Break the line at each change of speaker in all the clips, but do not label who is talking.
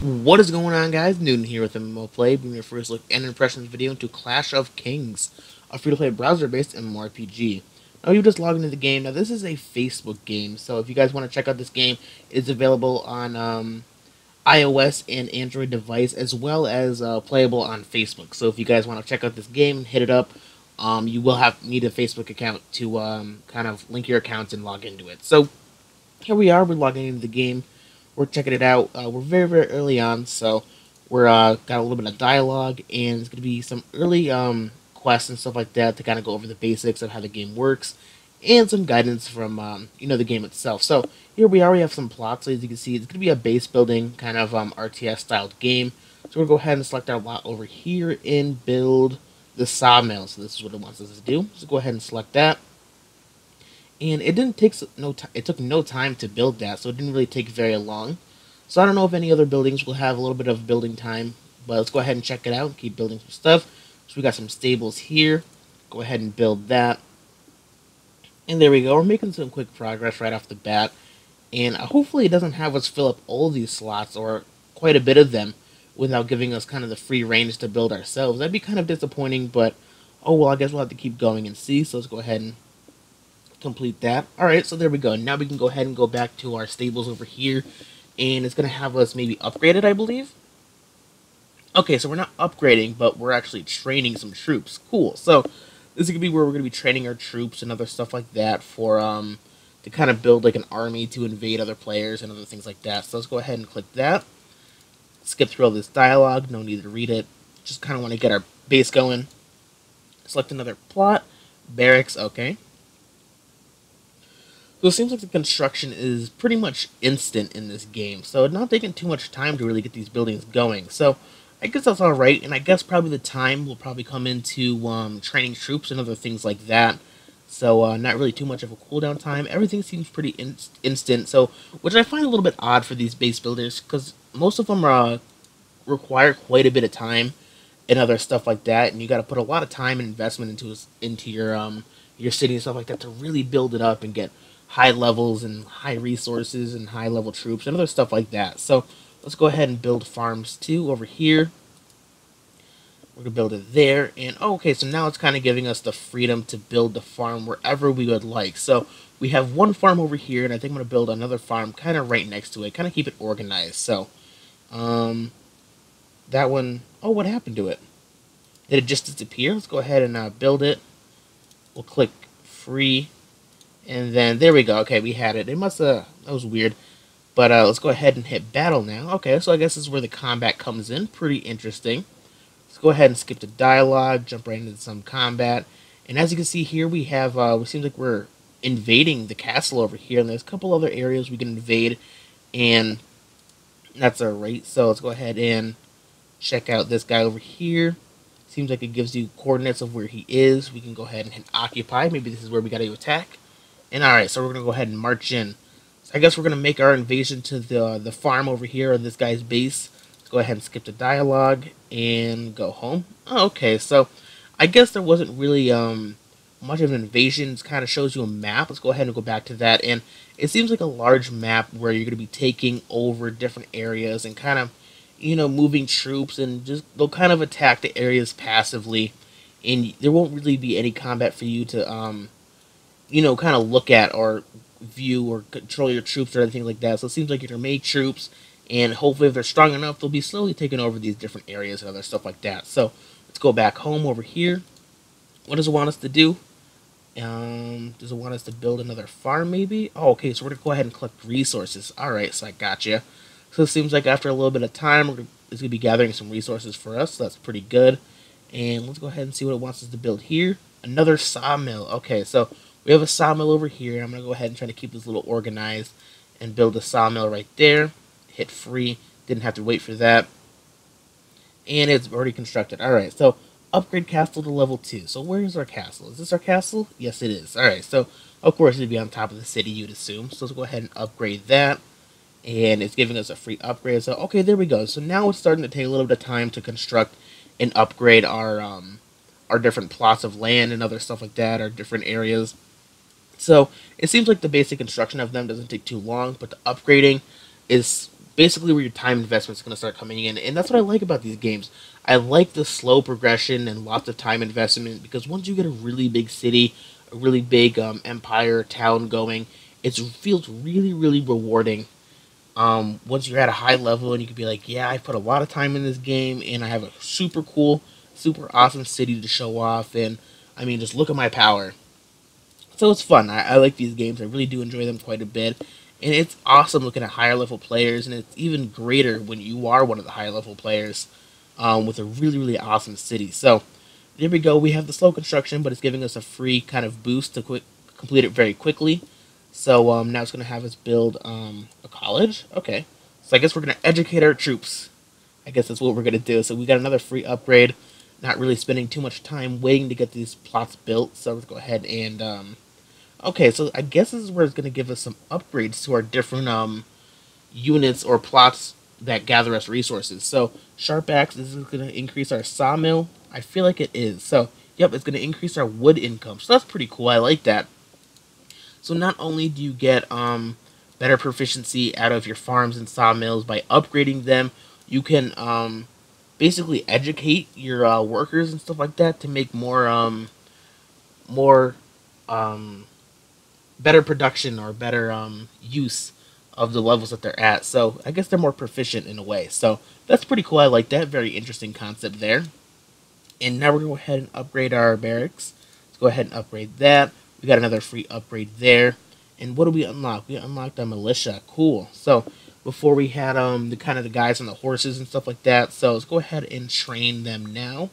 What is going on, guys? Newton here with MMO Play, bringing your first look and impressions video into Clash of Kings, a free-to-play browser-based MMORPG. Now, you just logged into the game. Now, this is a Facebook game, so if you guys want to check out this game, it's available on iOS and Android device, as well as playable on Facebook. So if you guys want to check out this game, hit it up. You will need a Facebook account to kind of link your accounts and log into it. So here we are. We're logging into the game. We're checking it out. We're very early on, so we're got a little bit of dialogue, and it's going to be some early quests and stuff like that to kind of go over the basics of how the game works, and some guidance from the game itself. So here we are. We have some plots. So as you can see, it's going to be a base building kind of RTS styled game. So we'll go ahead and select our lot over here and build the sawmill. So this is what it wants us to do. So go ahead and select that. And it didn't take no time. It took no time to build that, so it didn't really take very long. So I don't know if any other buildings will have a little bit of building time, but let's go ahead and check it out and keep building some stuff. So we got some stables here. Go ahead and build that. And there we go. We're making some quick progress right off the bat. And hopefully it doesn't have us fill up all these slots or quite a bit of them without giving us kind of the free range to build ourselves. That'd be kind of disappointing, but oh well, I guess we'll have to keep going and see. So let's go ahead and complete that. Alright, so there we go. Now we can go ahead and go back to our stables over here, and it's going to have us maybe upgraded, I believe. Okay, so we're not upgrading, but we're actually training some troops. Cool. So this is going to be where we're going to be training our troops and other stuff like that for to kind of build like an army to invade other players and other things like that. So let's go ahead and click that. Skip through all this dialogue. No need to read it. Just kind of want to get our base going. Select another plot. Barracks. Okay. So it seems like the construction is pretty much instant in this game, so it's not taking too much time to really get these buildings going. So I guess that's alright, and I guess probably the time will probably come into training troops and other things like that. So not really too much of a cooldown time. Everything seems pretty instant, so which I find a little bit odd for these base builders, because most of them require quite a bit of time and other stuff like that, and you got to put a lot of time and investment into your city and stuff like that to really build it up and get high levels and high resources and high level troops and other stuff like that. So let's go ahead and build farms too over here. We're gonna build it there, and okay, so now it's kind of giving us the freedom to build the farm wherever we would like. So we have one farm over here, and I think I'm gonna build another farm kind of right next to it, kind of keep it organized. So that one, oh, what happened to it? Did it just disappear? Let's go ahead and build it. We'll click free. And then, there we go. Okay, we had it. It must have, that was weird. But let's go ahead and hit battle now. Okay, so I guess this is where the combat comes in. Pretty interesting. Let's go ahead and skip the dialogue, jump right into some combat. And as you can see here, we have, it seems like we're invading the castle over here. And there's a couple other areas we can invade. And that's our rate. So let's go ahead and check out this guy over here. Seems like it gives you coordinates of where he is. We can go ahead and hit occupy. Maybe this is where we got to attack. And alright, so we're going to go ahead and march in. So I guess we're going to make our invasion to the farm over here, or this guy's base. Let's go ahead and skip the dialogue and go home. Oh, okay, so I guess there wasn't really much of an invasion. It kind of shows you a map. Let's go ahead and go back to that. And it seems like a large map where you're going to be taking over different areas and kind of, moving troops, and just they'll kind of attack the areas passively. And there won't really be any combat for you to kind of look at or view or control your troops or anything like that. So it seems like you're going to make troops, and hopefully if they're strong enough, they'll be slowly taking over these different areas and other stuff like that. So let's go back home over here. What does it want us to do? Does it want us to build another farm maybe? Oh, okay, so we're going to go ahead and collect resources. Alright, so I gotcha. So it seems like after a little bit of time, it's going to be gathering some resources for us. So that's pretty good. And let's go ahead and see what it wants us to build here. Another sawmill. Okay, so we have a sawmill over here. I'm going to go ahead and try to keep this a little organized and build a sawmill right there. Hit free. Didn't have to wait for that. And it's already constructed. Alright, so upgrade castle to level 2. So where is our castle? Is this our castle? Yes, it is. Alright, so of course it'd be on top of the city, you'd assume. So let's go ahead and upgrade that. And it's giving us a free upgrade. So, okay, there we go. So now it's starting to take a little bit of time to construct and upgrade our different plots of land and other stuff like that, our different areas. So it seems like the basic construction of them doesn't take too long, but the upgrading is basically where your time investment is going to start coming in. And that's what I like about these games. I like the slow progression and lots of time investment, because once you get a really big city, a really big empire, town going, it feels really, really rewarding. Once you're at a high level and you can be like, yeah, I put a lot of time in this game and I have a super cool, super awesome city to show off, and I mean, just look at my power. So it's fun. I like these games. I really do enjoy them quite a bit. And it's awesome looking at higher level players, and it's even greater when you are one of the higher level players with a really, really awesome city. So there we go. We have the slow construction, but it's giving us a free kind of boost to complete it very quickly. So now it's going to have us build a college. Okay. So I guess we're going to educate our troops. I guess that's what we're going to do. So we got another free upgrade. Not really spending too much time waiting to get these plots built. So let's go ahead and... okay, so I guess this is where it's going to give us some upgrades to our different units or plots that gather us resources. So Sharp Axe, this is going to increase our sawmill. I feel like it is. So, yep, it's going to increase our wood income. So that's pretty cool. I like that. So not only do you get better proficiency out of your farms and sawmills by upgrading them, you can basically educate your workers and stuff like that to make more better production or better use of the levels that they're at. So I guess they're more proficient in a way. So that's pretty cool. I like that. Very interesting concept there. And now we're going to go ahead and upgrade our barracks. Let's go ahead and upgrade that. We got another free upgrade there. And what do we unlock? We unlocked a militia. Cool. So before we had the kind of the guys on the horses and stuff like that. So let's go ahead and train them now.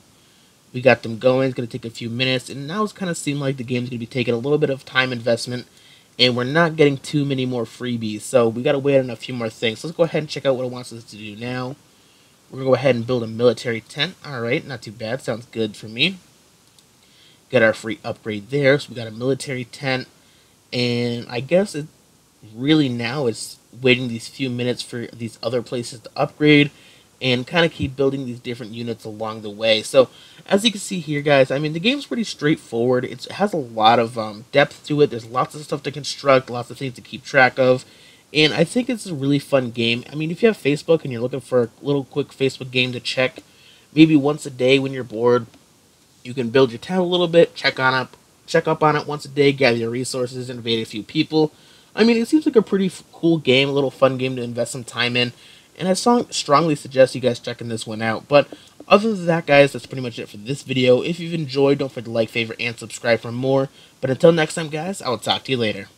We got them going. It's going to take a few minutes. And now it's kind of seemed like the game's going to be taking a little bit of time investment. And we're not getting too many more freebies. So we got to wait on a few more things. So let's go ahead and check out what it wants us to do now. We're going to go ahead and build a military tent. Alright, not too bad. Sounds good for me. Got our free upgrade there. So we got a military tent. And I guess it really now is waiting these few minutes for these other places to upgrade. And kind of keep building these different units along the way. So, as you can see here, guys, I mean, the game's pretty straightforward. It has a lot of depth to it. There's lots of stuff to construct, lots of things to keep track of. And I think it's a really fun game. I mean, if you have Facebook and you're looking for a little quick Facebook game to check, maybe once a day when you're bored, you can build your town a little bit, check up on it once a day, gather your resources, invade a few people. I mean, it seems like a pretty cool game, a little fun game to invest some time in. And I strongly suggest you guys checking this one out. But other than that, guys, that's pretty much it for this video. If you've enjoyed, don't forget to like, favorite, and subscribe for more. But until next time, guys, I will talk to you later.